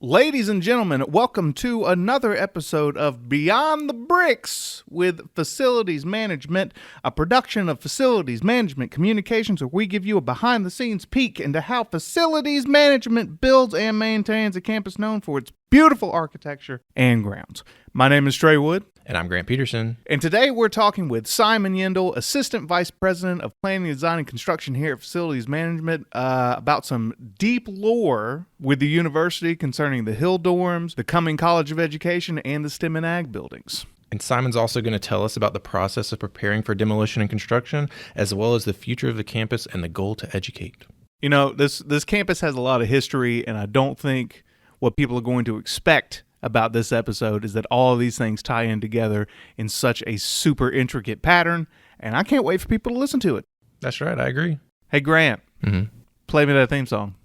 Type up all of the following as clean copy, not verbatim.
Ladies and gentlemen, welcome to another episode of Beyond the Bricks with Facilities Management, a production of Facilities Management Communications, where we give you a behind-the-scenes peek into how facilities management builds and maintains a campus known for its beautiful architecture and grounds. My name is Trey Wood. And I'm Grant Peterson. And today we're talking with Simon Yendle, Assistant Vice President of Planning, Design, and Construction here at Facilities Management, about some deep lore with the university concerning the Hill dorms, the Cumming College of Education, and the STEM and Ag buildings. And Simon's also going to tell us about the process of preparing for demolition and construction, as well as the future of the campus and the goal to educate. You know, this campus has a lot of history, and I don't think what people are going to expect about this episode is that all of these things tie in together in such a super intricate pattern, and I can't wait for people to listen to it. That's right, I agree. Hey, Grant, play me that theme song.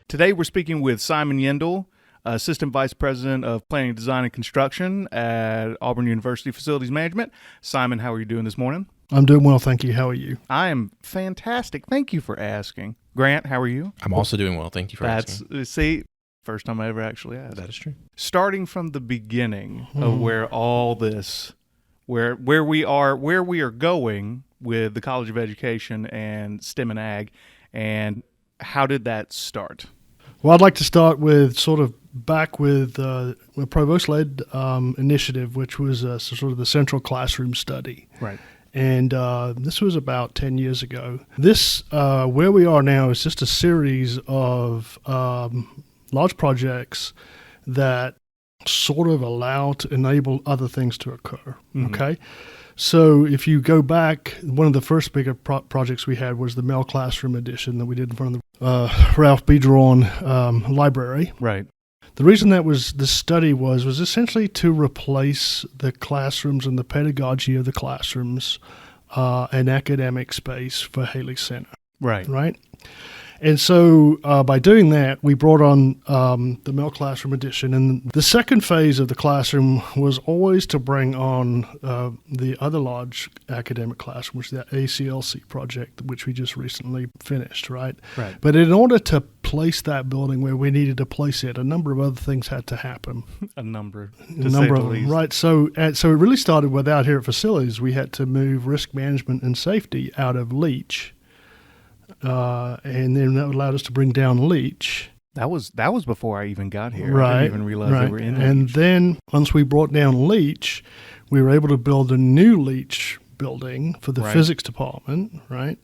Today we're speaking with Simon Yendle, Assistant Vice President of Planning, Design, and Construction at Auburn University Facilities Management. Simon, how are you doing this morning? I'm doing well, thank you. How are you? I am fantastic. Thank you for asking. Grant, how are you? I'm also doing well. Thank you for asking. See, first time I ever actually asked. That is true. Starting from the beginning of where all this, where we are going with the College of Education and STEM and Ag, and how did that start? Well, I'd like to start with sort of back with a provost-led initiative, which was sort of the central classroom study. Right. And this was about 10 years ago. This, where we are now, is just a series of large projects that sort of allow to enable other things to occur, okay? So if you go back, one of the first bigger projects we had was the Mel Classroom Edition that we did in front of the Ralph B. Drawn Library. Right. The reason this study was essentially to replace the classrooms and the pedagogy of the classrooms and academic space for Haley Center. Right. Right? And so by doing that, we brought on the Mel Classroom Edition. And the second phase of the classroom was always to bring on the other large academic classroom, which is the ACLC project, which we just recently finished, right? Right. But in order to place that building where we needed to place it, a number of other things had to happen. A number of them, right? So it really started with out here at Facilities. We had to move risk management and safety out of Leach. And then that allowed us to bring down Leach. That was before I even got here. Right. I didn't even realize they were in Leach. And then once we brought down Leach, we were able to build a new Leach building for the physics department, right?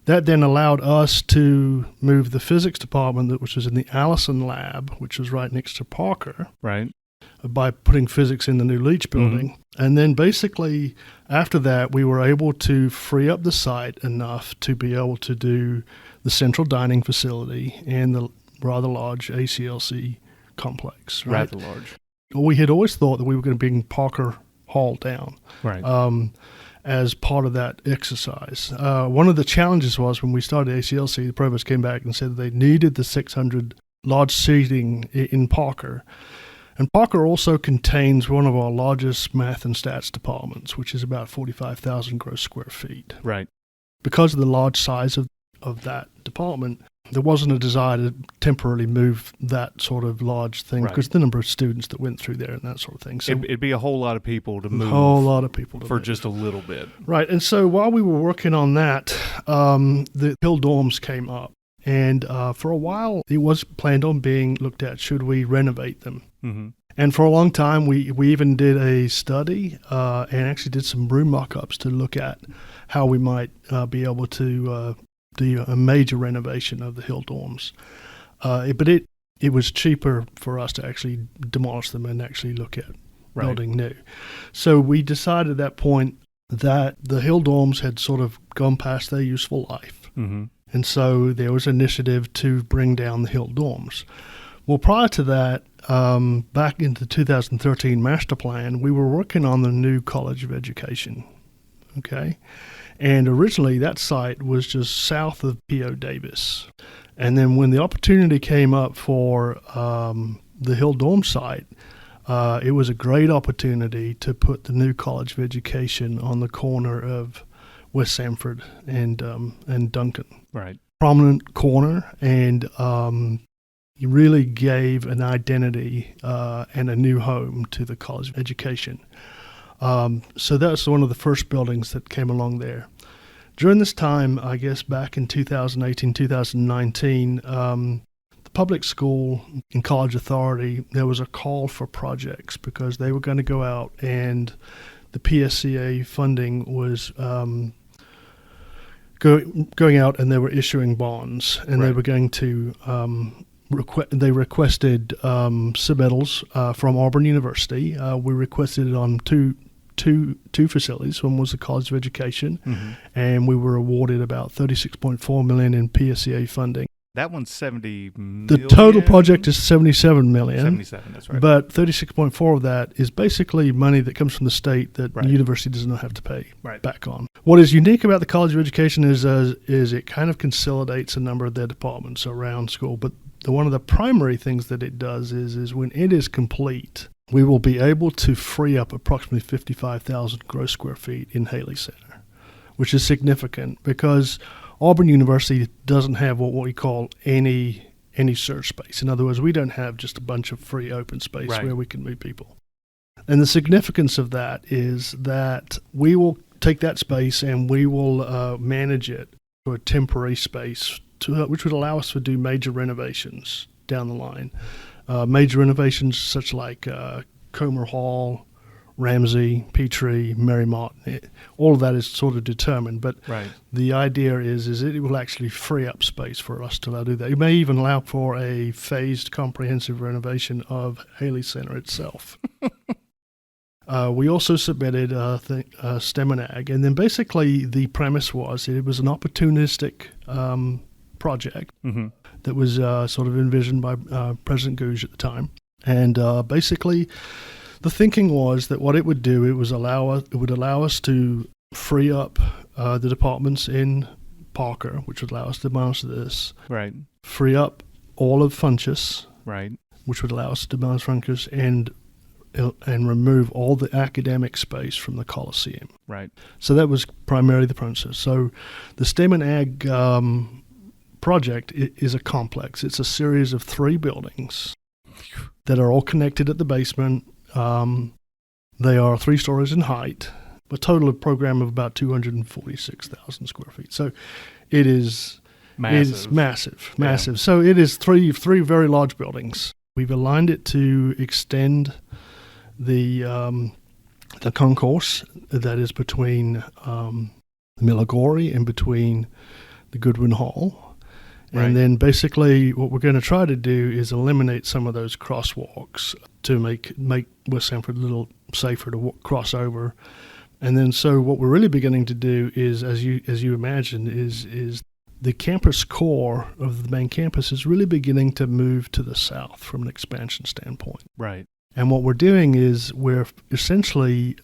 That then allowed us to move the physics department, which was in the Allison lab, which was right next to Parker. Right. By putting physics in the new Leach building. And then basically after that, we were able to free up the site enough to be able to do the central dining facility and the rather large ACLC complex. Right? Rather large. We had always thought that we were going to bring Parker Hall down. Right. As part of that exercise. One of the challenges was when we started ACLC, the provost came back and said they needed the 600 large seating in Parker. And Parker also contains one of our largest math and stats departments, which is about 45,000 gross square feet. Right. Because of the large size of that department, there wasn't a desire to temporarily move that sort of large thing because the number of students that went through there and that sort of thing. So it'd be a whole lot of people to move. A whole lot of people to for move. just a little bit. Right. And so while we were working on that, the Hill dorms came up. And for a while, it was planned on being looked at, should we renovate them? Mm-hmm. And for a long time, we even did a study and actually did some room mock-ups to look at how we might be able to do a major renovation of the Hill dorms. But it was cheaper for us to actually demolish them and actually look at building new. So we decided at that point that the Hill dorms had sort of gone past their useful life. Mm-hmm. And so there was an initiative to bring down the Hill dorms. Well, prior to that, back in the 2013 master plan, we were working on the new College of Education, okay? And originally that site was just south of P.O. Davis. And then when the opportunity came up for the Hill Dorm site, it was a great opportunity to put the new College of Education on the corner of West Sanford and Duncan. Right. Prominent corner, and you really gave an identity and a new home to the College of Education. So that's one of the first buildings that came along there. During this time, I guess back in 2018, 2019, the public school and college authority, there was a call for projects because they were going to go out, and the PSCA funding was going out, and they were issuing bonds, and they were going to they requested submittals from Auburn University. We requested it on two facilities. One was the College of Education, and we were awarded about $36.4 million in PSCA funding. That one's $70 million. The total project is $77 million. 77, that's right. But 36.4 of that is basically money that comes from the state that the university does not have to pay back on. What is unique about the College of Education is it kind of consolidates a number of their departments around school. But one of the primary things that it does is when it is complete, we will be able to free up approximately 55,000 gross square feet in Haley Center, which is significant because Auburn University doesn't have what we call any surge space. In other words, we don't have just a bunch of free open space where we can move people. And the significance of that is that we will take that space and we will manage it to a temporary space which would allow us to do major renovations down the line. Major renovations such like Comer Hall, Ramsey, Petrie, Marymount, all of that is sort of determined. But the idea is it will actually free up space for us to do that. It may even allow for a phased comprehensive renovation of Haley Center itself. We also submitted STEM and Ag, and then basically the premise was it was an opportunistic project that was sort of envisioned by President Gouge at the time. And basically the thinking was that what it would do, it would allow us to free up the departments in Parker, which would allow us to demolish this. Right. Free up all of Funchess. Right. Which would allow us to demolish Funchess and remove all the academic space from the Coliseum. Right. So that was primarily the process. So the STEM and Ag project is a complex. It's a series of 3 buildings that are all connected at the basement. They are 3 stories in height, a total of program of about 246,000 square feet. So it is massive. Yeah. So it is three very large buildings. We've aligned it to extend the concourse that is between Milagori and between the Goodwin Hall. And then basically what we're going to try to do is eliminate some of those crosswalks to make West Sanford a little safer to cross over. And then so what we're really beginning to do is, as you imagine, is the campus core of the main campus is really beginning to move to the south from an expansion standpoint. Right. And what we're doing is we're essentially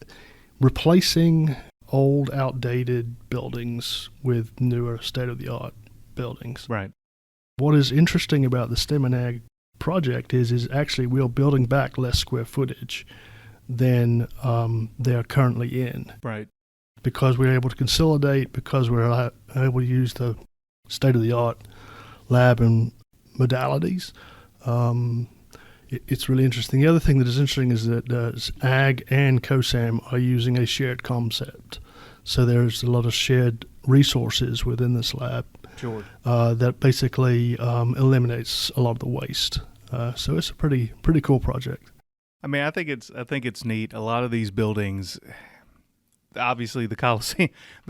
replacing old, outdated buildings with newer, state-of-the-art buildings. Right. What is interesting about the STEM and Ag project is actually we're building back less square footage than they're currently in. Right. Because we're able to consolidate, because we're able to use the state-of-the-art lab and modalities. It's really interesting. The other thing that is interesting is that Ag and COSAM are using a shared concept. So there's a lot of shared resources within this lab. Sure. That basically eliminates a lot of the waste. So it's a pretty cool project. I mean, I think it's neat. A lot of these buildings, obviously the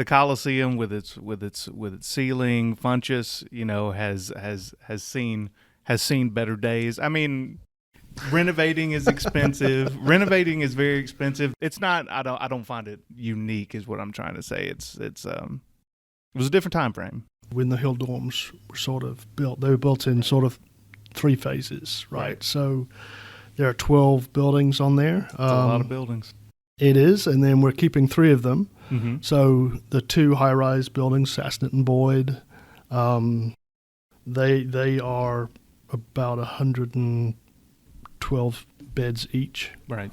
Coliseum with its ceiling, Funchess, has seen better days. I mean, renovating is expensive. Renovating is very expensive. It's not. I don't find it unique, is what I'm trying to say. It was a different time frame. When the Hill Dorms were sort of built, they were built in sort of 3 phases, right? So there are 12 buildings on there. That's a lot of buildings. It is, and then we're keeping 3 of them. So the two high-rise buildings, Sasnet and Boyd, they are about 112 beds each. Right.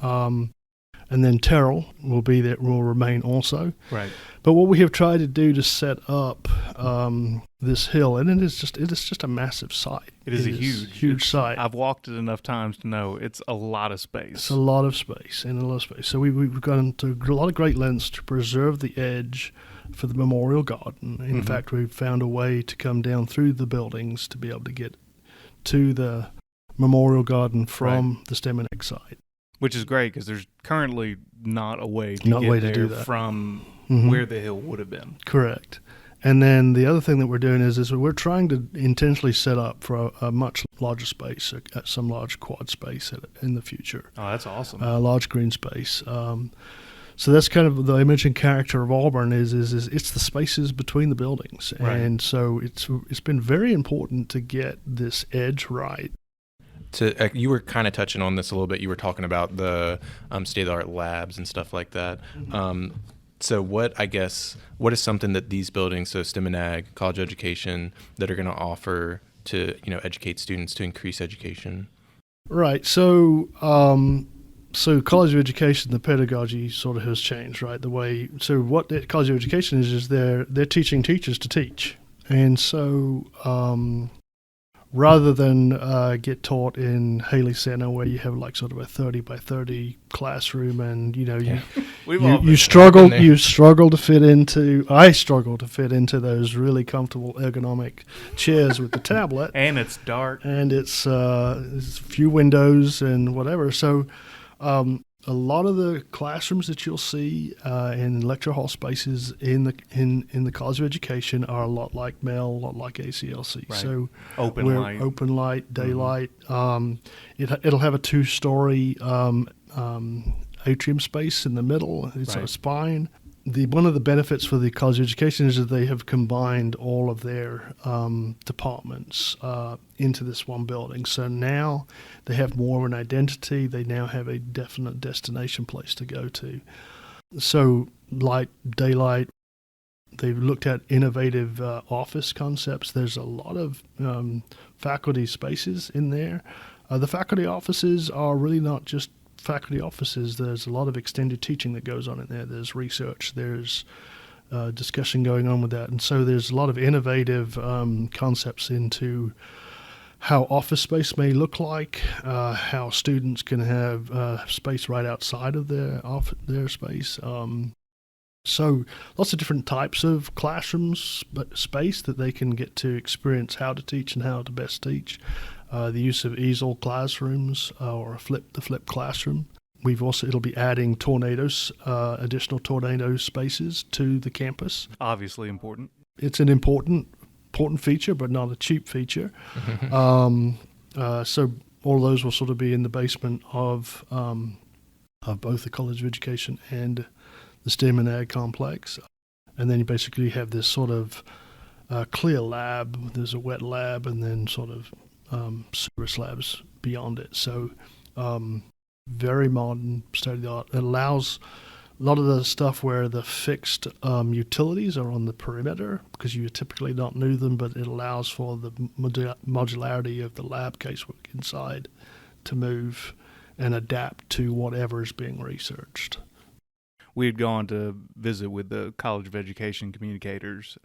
And then Terrell will remain also. Right. But what we have tried to do to set up this hill, and it is just a massive site. It is a huge site. I've walked it enough times to know it's a lot of space. It's a lot of space. So we've gone to a lot of great lengths to preserve the edge for the memorial garden. In fact, we've found a way to come down through the buildings to be able to get to the memorial garden from the STEM and Ag site. Which is great because there's currently not a way to do that from where the hill would have been. Correct. And then the other thing that we're doing is we're trying to intentionally set up for a much larger space, some large quad space in the future. Oh, that's awesome. Large green space. So that's kind of the image and character of Auburn is it's the spaces between the buildings. Right. And so it's been very important to get this edge right. You were kind of touching on this a little bit. You were talking about the state-of-the-art labs and stuff like that. So what is something that these buildings, so STEM and Ag, college education, that are going to offer to educate students to increase education? Right. So college of education, the pedagogy sort of has changed, right? What college of education is they're teaching teachers to teach, and so rather than get taught in Haley Center where you have like sort of a 30 by 30 classroom and you struggle to fit into those really comfortable ergonomic chairs with the tablet and it's dark and it's a few windows and whatever. So a lot of the classrooms that you'll see in lecture hall spaces in the College of Education are a lot like Mel, a lot like ACLC. Right. So open light, daylight. It'll have a 2-story atrium space in the middle. It's a spine. One of the benefits for the College of Education is that they have combined all of their departments into this one building. So now they have more of an identity. They now have a definite destination place to go to. So light, daylight, they've looked at innovative office concepts. There's a lot of faculty spaces in there. The faculty offices are really not just faculty offices. There's a lot of extended teaching that goes on in there. There's research, there's discussion going on with that, and so there's a lot of innovative concepts into how office space may look like, how students can have space right outside of their space. So lots of different types of classrooms space that they can get to experience how to teach and how to best teach. The use of easel classrooms or the flip classroom. It'll be adding additional tornado spaces to the campus. Obviously important. It's an important feature, but not a cheap feature. So all of those will sort of be in the basement of both the College of Education and the STEM and Ag complex. And then you basically have this sort of clear lab. There's a wet lab and then sort of service labs beyond it. So very modern, state-of-the-art. It allows a lot of the stuff where the fixed utilities are on the perimeter because you typically don't need them, but it allows for the modularity of the lab casework inside to move and adapt to whatever is being researched. We had gone to visit with the College of Education communicators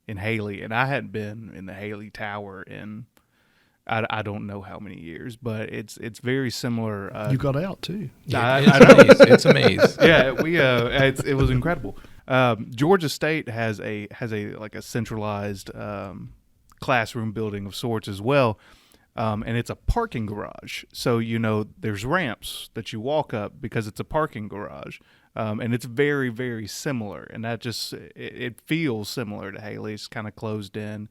in Haley, and I hadn't been in the Haley Tower in I don't know how many years, but it's very similar. You got out too. Yeah, it's amazing. Yeah, it was incredible. Georgia State has a centralized classroom building of sorts as well, and it's a parking garage. So there's ramps that you walk up because it's a parking garage, and it's very very similar, and that just it feels similar to Haley. It's kind of closed in.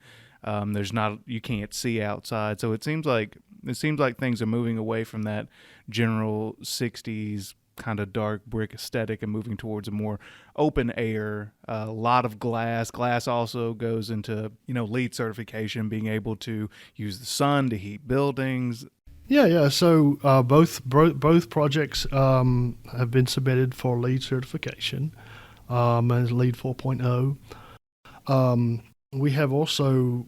You can't see outside, so it seems like things are moving away from that general 60s kind of dark brick aesthetic and moving towards a more open air. A lot of glass. Glass also goes into LEED certification, being able to use the sun to heat buildings. Yeah. So both projects have been submitted for LEED certification. as LEED 4.0. We have also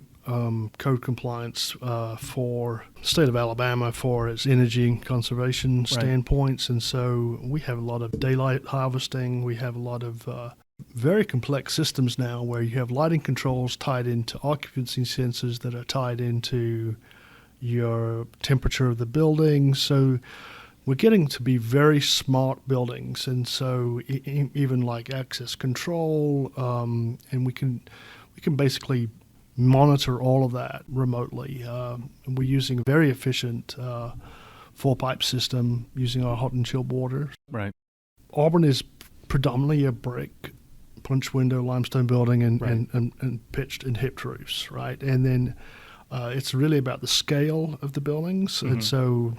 code compliance for the state of Alabama for its energy conservation standpoints. And so we have a lot of daylight harvesting. We have a lot of very complex systems now where you have lighting controls tied into occupancy sensors that are tied into your temperature of the building. So we're getting to be very smart buildings. And so even like access control, and we can basically monitor all of that remotely. We're using a very efficient four-pipe system using our hot and chilled water. Right. Auburn is predominantly a brick, punch window, limestone building and pitched and hipped roofs, right? And then it's really about the scale of the buildings. And so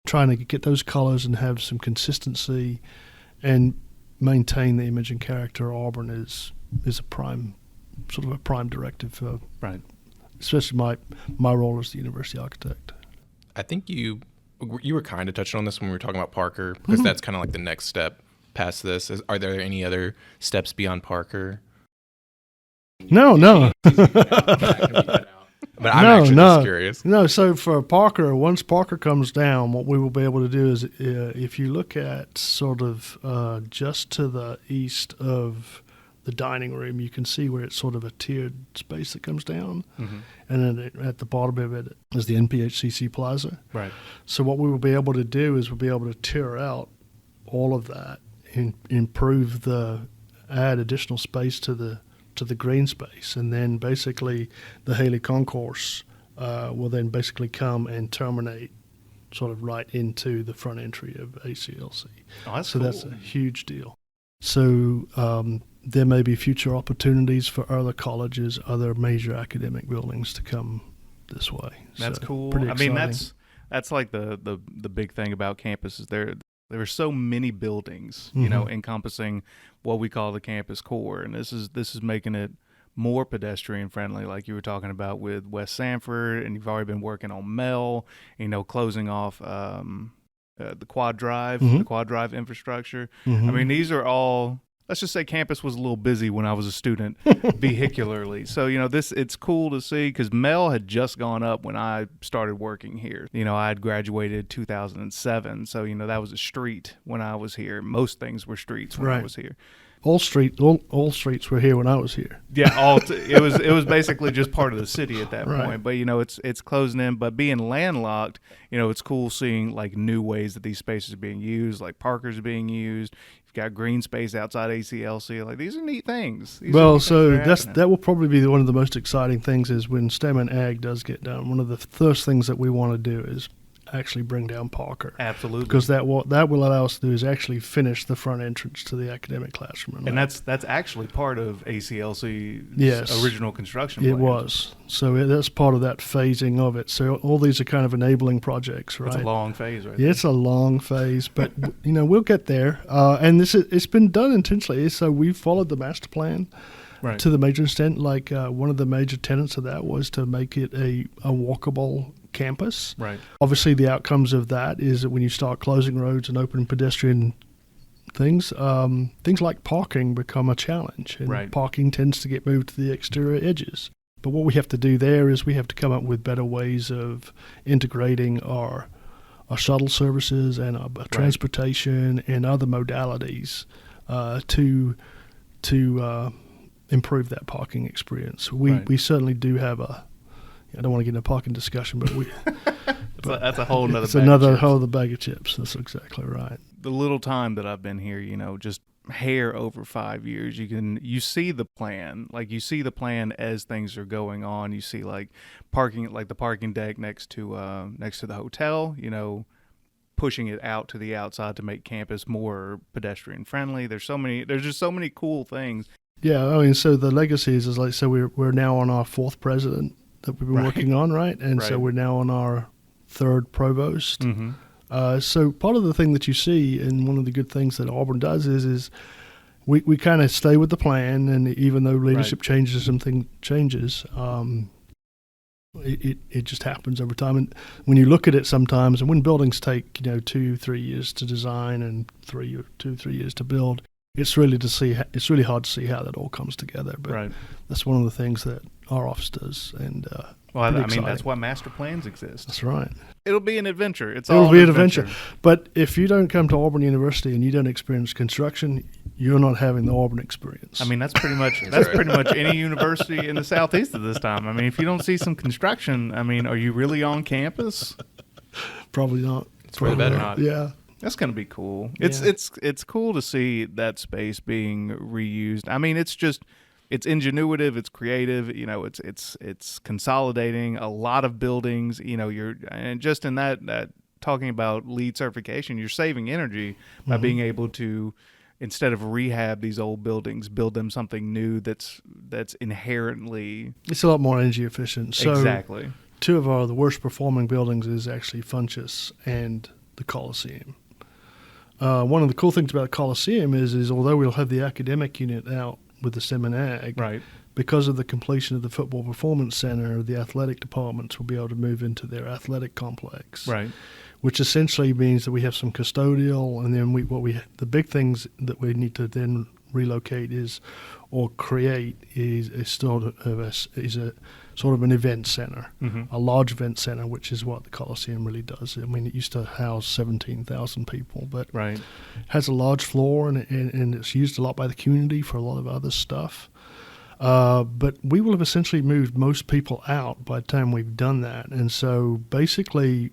trying to get those colors and have some consistency and maintain the image and character of Auburn is a prime directive for, especially my role as the university architect. I think you were kind of touching on this when we were talking about Parker, because that's kind of like the next step past this. Are there any other steps beyond Parker? No. But I'm actually just curious. No, so for Parker, once Parker comes down, what we will be able to do is if you look at sort of just to the east of the dining room, you can see where it's sort of a tiered space that comes down. And then at the bottom of it is the NPHCC Plaza. Right. So what we will be able to do is we'll be able to tear out all of that and add additional space to the green space, and then basically the Haley Concourse will then basically come and terminate sort of right into the front entry of ACLC. Oh, that's so cool. That's a huge deal. So there may be future opportunities for other colleges, other major academic buildings to come this way. That's So, cool. pretty I mean, exciting. that's like the big thing about campus is there are so many buildings, you know, encompassing what we call the campus core, and this is making it more pedestrian friendly, like you were talking about with West Sanford, and you've already been working on Mel, you know, closing off the quad drive infrastructure. I mean, these are all. Let's just say campus was a little busy when I was a student vehicularly. So, you know, it's cool to see because Mel had just gone up when I started working here. You know, I had graduated 2007. So, you know, that was a street when I was here. Most things were streets when I was here. All streets were here when I was here. Yeah, it was basically just part of the city at that point. But you know, it's closing in. But being landlocked, you know, it's cool seeing like new ways that these spaces are being used. Like Parker's being used. You've got green space outside ACLC. Like these are neat things. That will probably be one of the most exciting things is when STEM and Ag does get done. One of the first things that we want to do is actually bring down Parker. Absolutely. Because that will allow us to do is actually finish the front entrance to the academic classroom. And that's actually part of ACLC's original construction plan. It was. So that's part of that phasing of it. So all these are kind of enabling projects, right? It's a long phase, right? Yeah, it's a long phase, but you know, we'll get there. And it's been done intentionally. So we followed the master plan to the major extent. Like one of the major tenets of that was to make it a walkable campus. Right. Obviously, the outcomes of that is that when you start closing roads and opening pedestrian things like parking become a challenge. And parking tends to get moved to the exterior edges. But what we have to do there is we have to come up with better ways of integrating our shuttle services and our transportation and other modalities to improve that parking experience. We certainly do have I don't want to get into a parking discussion, but that's a whole nother. It's another whole other bag of chips. That's exactly right. The little time that I've been here, you know, just hair over 5 years, you see the plan. Like you see the plan as things are going on. You see like parking, like the parking deck next to the hotel. You know, pushing it out to the outside to make campus more pedestrian friendly. There's just so many cool things. Yeah, I mean, so the legacy is like, so we're now on our fourth president that we've been working on, right? And so we're now on our third provost. So part of the thing that you see, and one of the good things that Auburn does is we kind of stay with the plan, and even though leadership changes, something changes, it just happens over time. And when you look at it sometimes, and when buildings take 2-3 years to design and 3 years to build, it's really hard to see how that all comes together. But Right. that's one of the things that our office does, and Well, I pretty mean, that's exciting. why master plans exist. That's right. It'll be an adventure. It'll be an adventure. But if you don't come to Auburn University and you don't experience construction, you're not having the Auburn experience. I mean, that's pretty much right. pretty much any university in the Southeast at this time. I mean, if you don't see some construction, I mean, are you really on campus? probably not. It's for the Probably better. not. Yeah. That's going to be cool. Yeah. It's cool to see that space being reused. I mean, it's ingenuitive, it's creative, you know, it's consolidating a lot of buildings, you know, and just in that talking about LEED certification, you're saving energy by being able to, instead of rehab these old buildings, build them something new that's inherently It's a lot more energy efficient. So exactly. two of the worst performing buildings is actually Funchess and the Coliseum. One of the cool things about the Coliseum is although we'll have the academic unit out with the Seminag, Right. because of the completion of the Football Performance Center, the athletic departments will be able to move into their athletic complex. Right. Which essentially means that we have some custodial, and then the big things that we need to then relocate or create is a sort of an event center, a large event center, which is what the Coliseum really does. I mean, it used to house 17,000 people, but Right. has a large floor, and it's used a lot by the community for a lot of other stuff. But we will have essentially moved most people out by the time we've done that, and so basically,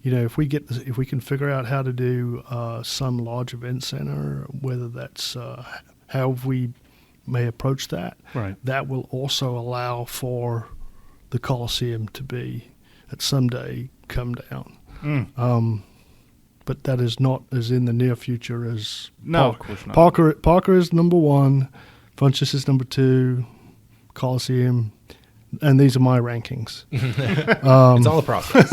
you know, if we can figure out how to do some large event center, whether that's how we may approach that, Right. that will also allow for the Coliseum to be at someday come down. But that is not as in the near future as No, of course not. Parker is number one, Funchess is number two, Coliseum, and these are my rankings. It's all a process.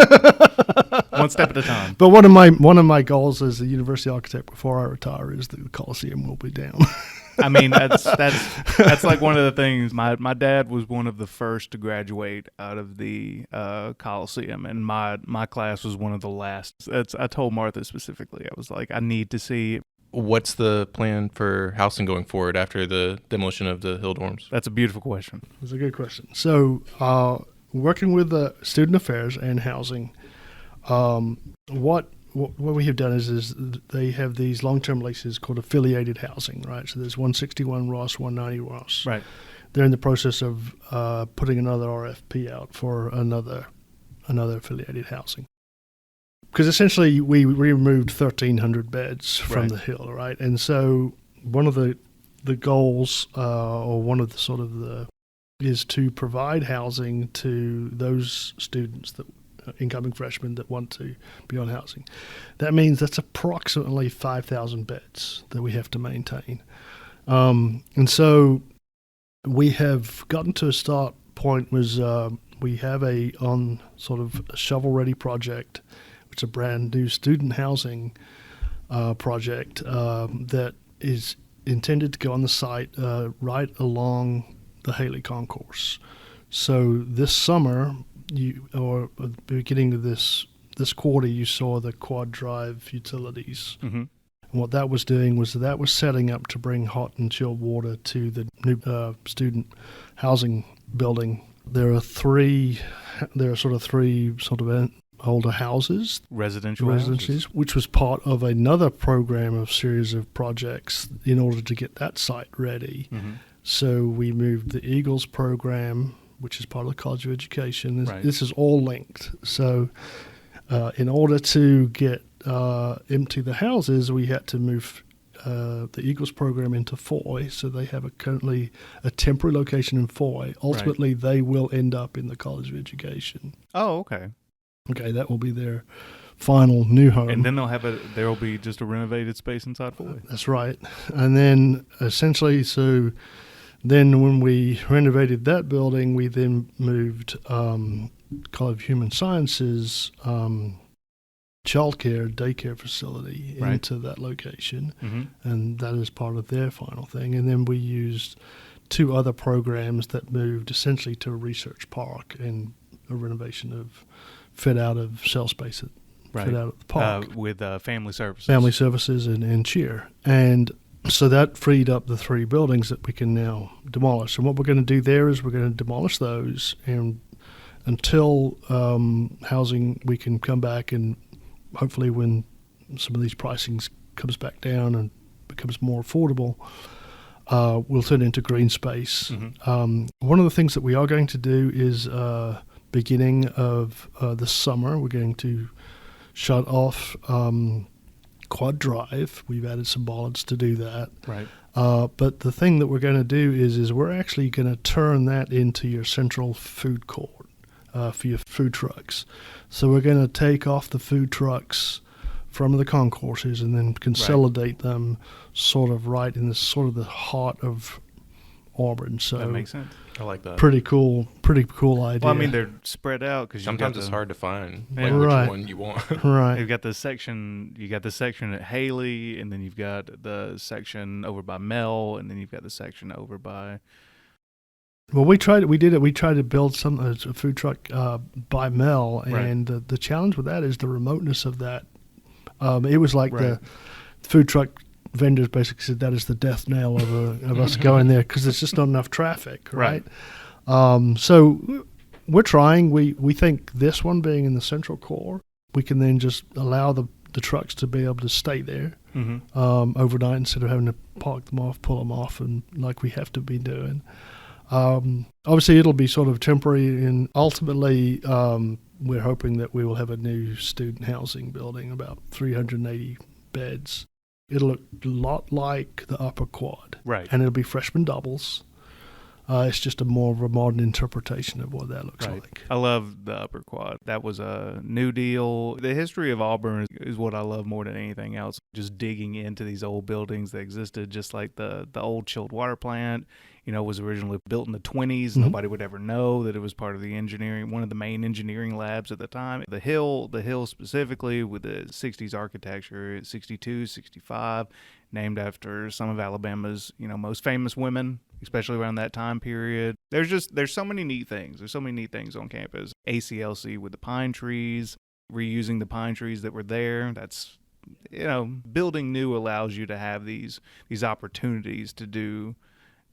One step at a time. But one of my goals as a university architect before I retire is that the Coliseum will be down. I mean, that's like one of the things. My dad was one of the first to graduate out of the Coliseum, and my class was one of the last. I told Martha specifically. I was like, I need to see. What's the plan for housing going forward after the demolition of the Hill dorms? That's a beautiful question. That's a good question. So, working with the student affairs and housing, what we have done is they have these long-term leases called affiliated housing, right? So there's 161 Ross, 190 Ross. Right. They're in the process of putting another RFP out for another affiliated housing. Because essentially we removed 1,300 beds from Right. the Hill, right? And so one of the goals, or one of the is to provide housing to those students that incoming freshmen that want to be on housing. That means that's approximately 5,000 beds that we have to maintain. And so we have gotten to a start point was we have a shovel-ready project, which is a brand new student housing project that is intended to go on the site right along the Haley Concourse. So this summer, or at the beginning of this quarter, you saw the quad drive utilities. Mm-hmm. And what that was doing was setting up to bring hot and chilled water to the new student housing building. There are three older houses, Residences, which was part of another program of series of projects in order to get that site ready. Mm-hmm. So we moved the Eagles program, which is part of the College of Education. Right. This is all linked. So in order to get empty the houses, we had to move the Eagles program into Foy. So they have currently a temporary location in Foy. Ultimately, They will end up in the College of Education. Oh, okay. Okay, that will be their final new home. And then there will be just a renovated space inside Foley. That's right. And then essentially, then when we renovated that building, we then moved College of Human Sciences childcare, daycare facility Right. into that location. Mm-hmm. And that is part of their final thing. And then we used two other programs that moved essentially to a research park and a renovation of fit out of cell space fit out of the park. With family services. Family services and cheer. And So that freed up the 3 buildings that we can now demolish. And what we're going to do there is we're going to demolish those, and until housing, we can come back and hopefully when some of these pricings comes back down and becomes more affordable, we'll turn into green space. One of the things that we are going to do is beginning of the summer, we're going to shut off Quad Drive. We've added some bollards to do that. Right. But the thing that we're going to do is we're actually going to turn that into your central food court for your food trucks. So we're going to take off the food trucks from the concourses and then consolidate them sort of right in the sort of the heart of Auburn. So That makes sense. I like that. pretty cool idea. Well, I mean, they're spread out because Sometimes it's hard to find Yeah. like, Right. which one you want. right. You've got the section. You got the section at Haley, and then you've got the section over by Mel, and then you've got the section over by. Well, we tried to build a food truck by Mel, Right. and the challenge with that is the remoteness of that. It was like Right. the food truck vendors basically said that is the death knell of us going there because there's just not enough traffic, right? So we're trying. We think this one being in the central core, we can then just allow the trucks to be able to stay there overnight instead of having to park them off, pull them off, and like we have to be doing. Obviously, it'll be sort of temporary, and ultimately, we're hoping that we will have a new student housing building, about 380 beds. It'll look a lot like the upper quad, Right. and it'll be freshman doubles. It's just a more of a modern interpretation of what that looks Right. like. I love the upper quad. That was a New Deal. The history of Auburn is what I love more than anything else. Just digging into these old buildings that existed, just like the old chilled water plant. Was originally built in the 20s. Nobody would ever know that it was part of the engineering, one of the main engineering labs at the time. The hill specifically with the 60s architecture, 62, 65, named after some of Alabama's, most famous women, especially around that time period. There's so many neat things. There's so many neat things on campus. ACLC with the pine trees, reusing the pine trees that were there. That's, building new allows you to have these opportunities to do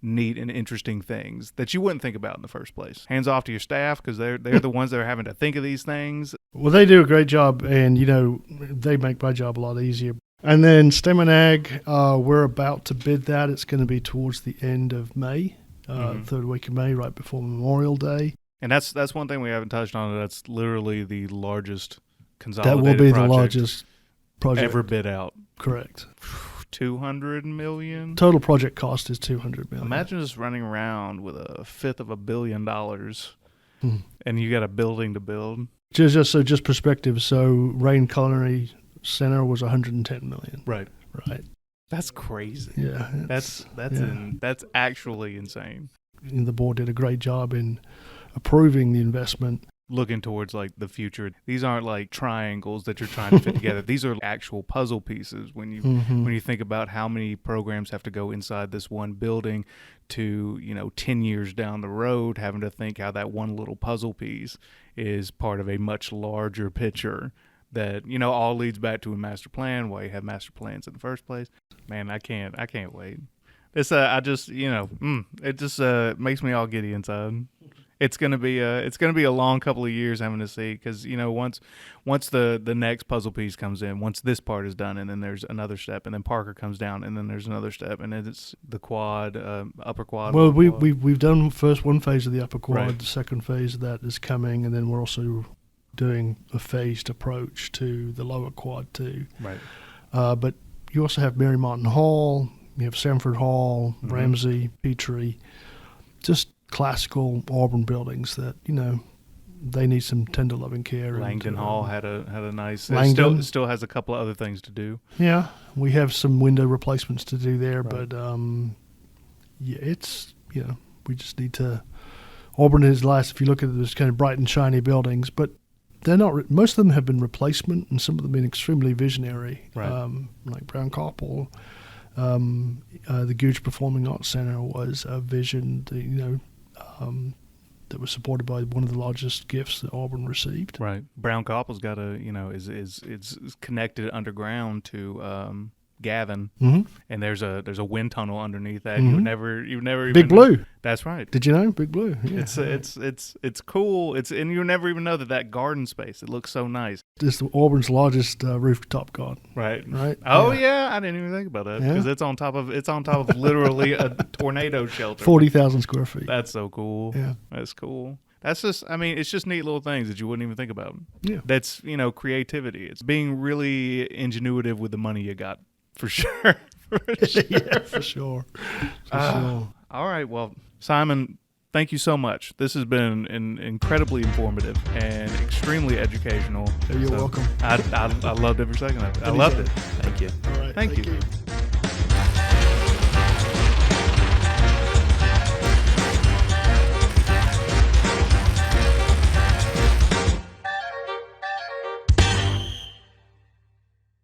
neat and interesting things that you wouldn't think about in the first place. Hands off to your staff because they're the ones that are having to think of these things. Well, they do a great job, and they make my job a lot easier. And then STEM and Ag, we're about to bid that. It's going to be towards the end of May, third week of May, right before Memorial Day. And that's one thing we haven't touched on. That's literally the largest That consolidated will be the project largest project ever bid out. Correct. 200 million. Total project cost is $200 million. Imagine just running around with $1/5 billion, Hmm. and you got a building to build. Just perspective. So Rain Culinary Center was $110 million. Right. Right. That's crazy. Yeah. That's yeah. that's actually insane. And the board did a great job in approving the investment. Looking towards like the future. These aren't like triangles that you're trying to fit together. These are actual puzzle pieces. When you think about how many programs have to go inside this one building to 10 years down the road, having to think how that one little puzzle piece is part of a much larger picture that all leads back to a master plan. Why you have master plans in the first place. Man, I can't wait. This it just makes me all giddy inside. It's gonna be a long couple of years having to see, because once the next puzzle piece comes in, once this part is done, and then there's another step, and then Parker comes down, and then there's another step, and then it's the quad, upper quad. Well, lower quad. we've done first one phase of the upper quad. Right. The second phase of that is coming, and then we're also doing a phased approach to the lower quad too. Right. But you also have Mary Martin Hall, you have Sanford Hall, Ramsey, Petrie, just classical Auburn buildings that they need some tender loving care. Langdon Hall had a nice. Langdon Still has a couple of other things to do. Yeah, we have some window replacements to do there, Right. but it's we just need to. Auburn is last. If you look at those kind of bright and shiny buildings, but they're not. Most of them have been replacement, and some of them have been extremely visionary. Right. Like Brown Koppel, the Gooch Performing Arts Center was a vision. That was supported by one of the largest gifts that Auburn received. Right. Brown Koppel's got is connected underground to Gavin, and there's a wind tunnel underneath that. You never even Big Blue. That's right. Did you know Big Blue? Yeah. It's cool. And you never even know that garden space. It looks so nice. It's Auburn's largest rooftop garden. Right. Right. Oh yeah, I didn't even think about that because it's on top of literally a tornado shelter. 40,000 square feet. That's so cool. Yeah. That's cool. That's just, I mean, it's just neat little things that you wouldn't even think about. Yeah. That's, creativity. It's being really ingenuitive with the money you got, for sure. For sure. Yeah, for sure. Sure. All right. Well, Simon, thank you so much. This has been incredibly informative and extremely educational. You're welcome. I loved every second of it. I loved it. Thank you. All right. Thank you.